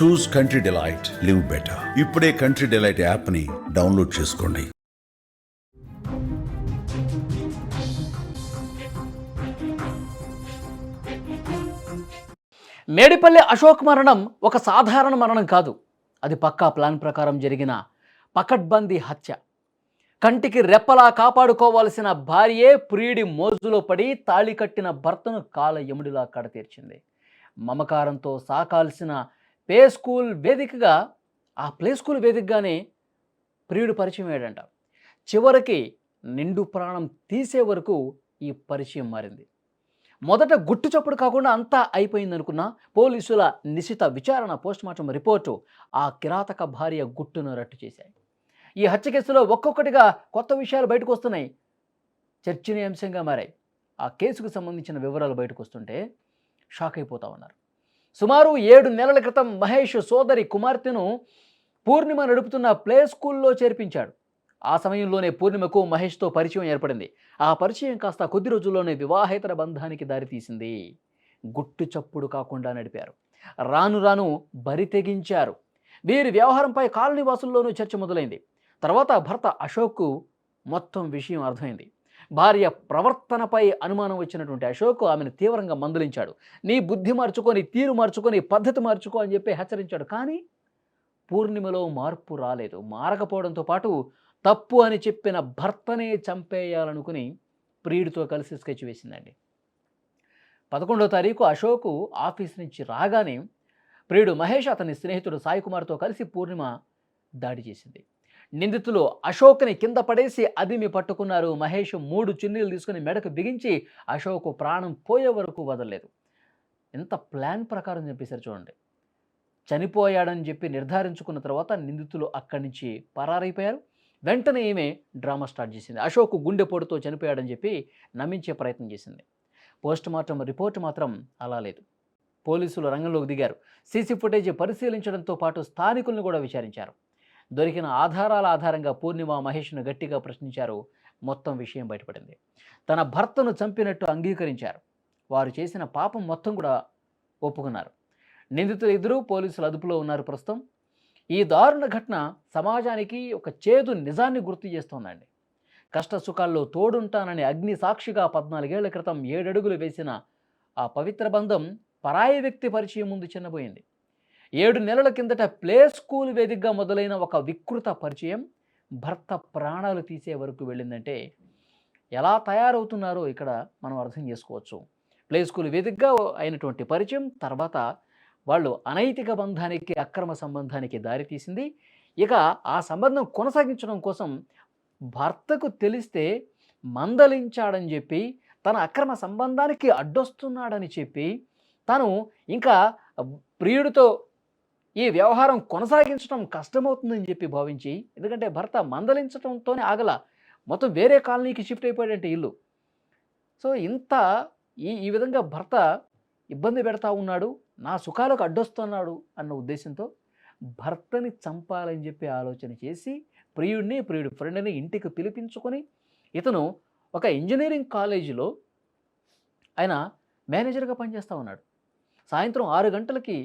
చూస్ country delight, live better. ఇప్పుడే country delight యాప్ని download చేసుకోండి. మేడిపల్లి అశోక్ మరణం ఒక సాధారణ మరణం కాదు. అది పక్కా ప్లాన్ ప్రకారం జరిగిన పకడ్బందీ హత్య. కంటికి రెప్పలా కాపాడుకోవాల్సిన భార్యే ప్రియుడి మోజులో పడి తాళి కట్టిన భర్తను కాల యముడిలా కడతీర్చింది. మమకారంతో సాకాల్సిన ప్లే స్కూల్ వేదికగానే ప్రియుడు పరిచయం అయ్యాడంట. చివరికి నిండు ప్రాణం తీసే వరకు ఈ పరిచయం మారింది. మొదట గుట్టు చప్పుడు కాకుండా అంతా అయిపోయిందనుకున్న పోలీసుల నిశిత విచారణ, పోస్టుమార్టం రిపోర్టు ఆ కిరాతక భార్య గుట్టును రట్టు చేశాయి. ఈ హత్య కేసులో ఒక్కొక్కటిగా కొత్త విషయాలు బయటకు వస్తున్నాయి, చర్చనీయాంశంగా మారాయి. ఆ కేసుకు సంబంధించిన వివరాలు బయటకు వస్తుంటే షాక్ అయిపోతా ఉన్నారు. సుమారు 7 నెలల క్రితం మహేష్ సోదరి కుమార్తెను పూర్ణిమ నడుపుతున్న ప్లే స్కూల్లో చేర్పించాడు. ఆ సమయంలోనే పూర్ణిమకు మహేష్తో పరిచయం ఏర్పడింది. ఆ పరిచయం కాస్త కొద్ది రోజుల్లోనే వివాహేతర బంధానికి దారితీసింది. గుట్టు చప్పుడు కాకుండా నడిపారు, రాను రాను బరి తెగించారు. వీరి వ్యవహారంపై కాలనీ వాసుల్లోనూ చర్చ మొదలైంది. తర్వాత భర్త అశోక్కు మొత్తం విషయం అర్థమైంది. భార్య ప్రవర్తనపై అనుమానం వచ్చినటువంటి అశోక్ ఆమెను తీవ్రంగా మందలించాడు. నీ బుద్ధి మార్చుకొని, తీరు మార్చుకొని, పద్ధతి మార్చుకో అని చెప్పి హెచ్చరించాడు. కానీ పూర్ణిమలో మార్పు రాలేదు. మారకపోవడంతో పాటు తప్పు అని చెప్పిన భర్తనే చంపేయాలనుకుని ప్రియుడితో కలిసి స్కెచ్ వేసిందండి. 11వ తారీఖు అశోక్ ఆఫీస్ నుంచి రాగానే ప్రియుడు మహేష్ అతని స్నేహితుడు సాయి కుమార్తో కలిసి పూర్ణిమ దాడి చేసింది. నిందితులు అశోక్ని కింద పడేసి అదిమి పట్టుకున్నారు. మహేష్ 3 చున్నీలు తీసుకుని మెడకు బిగించి అశోక్ ప్రాణం పోయే వరకు వదలలేదు. ఎంత ప్లాన్ ప్రకారం చెప్పేశారు చూడండి. చనిపోయాడని చెప్పి నిర్ధారించుకున్న తర్వాత నిందితులు అక్కడి నుంచి పరారైపోయారు. వెంటనే ఈమె డ్రామా స్టార్ట్ చేసింది. అశోక్ గుండెపోటుతో చనిపోయాడని చెప్పి నమ్మించే ప్రయత్నం చేసింది. పోస్టుమార్టం రిపోర్టు మాత్రం అలా లేదు. పోలీసులు రంగంలోకి దిగారు. సీసీ ఫుటేజ్ పరిశీలించడంతో పాటు స్థానికులను కూడా విచారించారు. దొరికిన ఆధారాల ఆధారంగా పూర్ణిమ మహేష్ను గట్టిగా ప్రశ్నించారు. మొత్తం విషయం బయటపడింది. తన భర్తను చంపినట్టు అంగీకరించారు. వారు చేసిన పాపం మొత్తం కూడా ఒప్పుకున్నారు. నిందితులు ఇద్దరూ పోలీసుల అదుపులో ఉన్నారు ప్రస్తుతం. ఈ దారుణ ఘటన సమాజానికి ఒక చేదు నిజాన్ని గుర్తు చేస్తోందండి. కష్ట సుఖాల్లో తోడుంటానని అగ్ని సాక్షిగా 14 ఏళ్ల క్రితం 7 అడుగులు వేసిన ఆ పవిత్ర బంధం పరాయి వ్యక్తి పరిచయం ముందు చిన్నబోయింది. 7 నెలల కిందట ప్లే స్కూల్ వేదికగా మొదలైన ఒక వికృత పరిచయం భర్త ప్రాణాలు తీసే వరకు వెళ్ళిందంటే ఎలా తయారవుతున్నారో ఇక్కడ మనం అర్థం చేసుకోవచ్చు. ప్లే స్కూల్ వేదికగా అయినటువంటి పరిచయం తర్వాత వాళ్ళు అనైతిక బంధానికి, అక్రమ సంబంధానికి దారితీసింది. ఇక ఆ సంబంధం కొనసాగించడం కోసం భర్తకు తెలిస్తే మందలించాడని చెప్పి, తన అక్రమ సంబంధానికి అడ్డొస్తున్నాడని చెప్పి, తను ఇంకా ప్రియుడితో ఈ వ్యవహారం కొనసాగించడం కష్టమవుతుందని చెప్పి భావించి, ఎందుకంటే భర్త మందలించడంతోనే ఆగల, మొత్తం వేరే కాలనీకి షిఫ్ట్ అయిపోయాడంటే ఇల్లు. సో ఇంత ఈ విధంగా భర్త ఇబ్బంది పెడతా ఉన్నాడు, నా సుఖాలకు అడ్డొస్తున్నాడు అన్న ఉద్దేశంతో భర్తని చంపాలని చెప్పి ఆలోచన చేసి ప్రియుడి ఫ్రెండ్ని ఇంటికి పిలిపించుకొని, ఇతను ఒక ఇంజనీరింగ్ కాలేజీలో ఆయన మేనేజర్గా పనిచేస్తూ ఉన్నాడు. సాయంత్రం 6 గంటలకి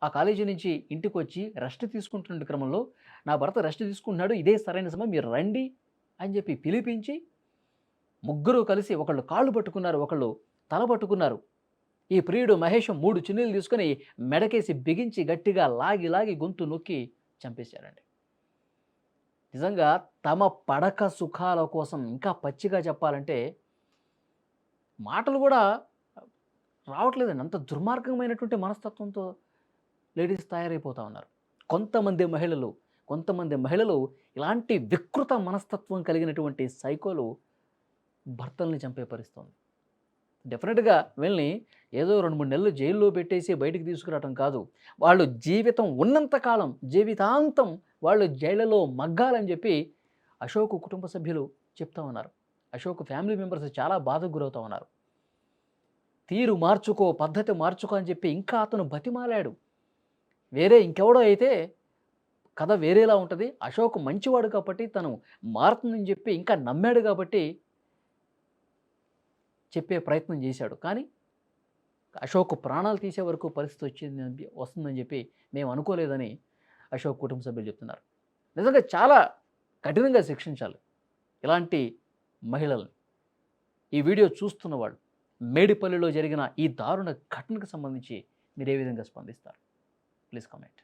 ఆ కాలేజీ నుంచి ఇంటికి వచ్చి రెస్ట్ తీసుకుంటున్న క్రమంలో, నా భర్త రెస్ట్ తీసుకుంటున్నాడు, ఇదే సరైన సమయం, మీరు రండి అని చెప్పి పిలిపించి ముగ్గురు కలిసి ఒకళ్ళు కాళ్ళు పట్టుకున్నారు, ఒకళ్ళు తల పట్టుకున్నారు. ఈ ప్రియుడు మహేష్ 3 చున్నీలు తీసుకొని మెడకేసి బిగించి గట్టిగా లాగి గొంతు నొక్కి చంపేశారండి. నిజంగా తమ పడక సుఖాల కోసం, ఇంకా పచ్చిగా చెప్పాలంటే మాటలు కూడా రావట్లేదండి. అంత దుర్మార్గమైనటువంటి మనస్తత్వంతో లేడీస్ తయారైపోతూ ఉన్నారు. కొంతమంది మహిళలు ఇలాంటి వికృత మనస్తత్వం కలిగినటువంటి సైకోలు భర్తల్ని చంపే పరిస్థితుంది. డెఫినెట్గా వీళ్ళని ఏదో 2-3 నెలలు జైల్లో పెట్టేసి బయటికి తీసుకురావడం కాదు, వాళ్ళు జీవితం ఉన్నంతకాలం, జీవితాంతం వాళ్ళు జైళ్ళలో మగ్గాలని చెప్పి అశోక్ కుటుంబ సభ్యులు చెప్తా ఉన్నారు. అశోక్ ఫ్యామిలీ మెంబర్స్ చాలా బాధకు గురవుతూ ఉన్నారు. తీరు మార్చుకో, పద్ధతి మార్చుకో అని చెప్పి ఇంకా అతను బతిమాలాడు. వేరే ఇంకెవడో అయితే కథ వేరేలా ఉంటుంది. అశోక్ మంచివాడు కాబట్టి తను మారుతుందని చెప్పి ఇంకా నమ్మాడు కాబట్టి చెప్పే ప్రయత్నం చేశాడు. కానీ అశోక్ ప్రాణాలు తీసే వరకు పరిస్థితి వస్తుందని చెప్పి మేము అనుకోలేదని అశోక్ కుటుంబ సభ్యులు చెప్తున్నారు. నిజంగా చాలా కఠినంగా శిక్షించాలి ఇలాంటి మహిళల్ని. ఈ వీడియో చూస్తున్న వాళ్ళు మేడిపల్లిలో జరిగిన ఈ దారుణ ఘటనకు సంబంధించి మీరు ఏ విధంగా స్పందిస్తారు? Please comment.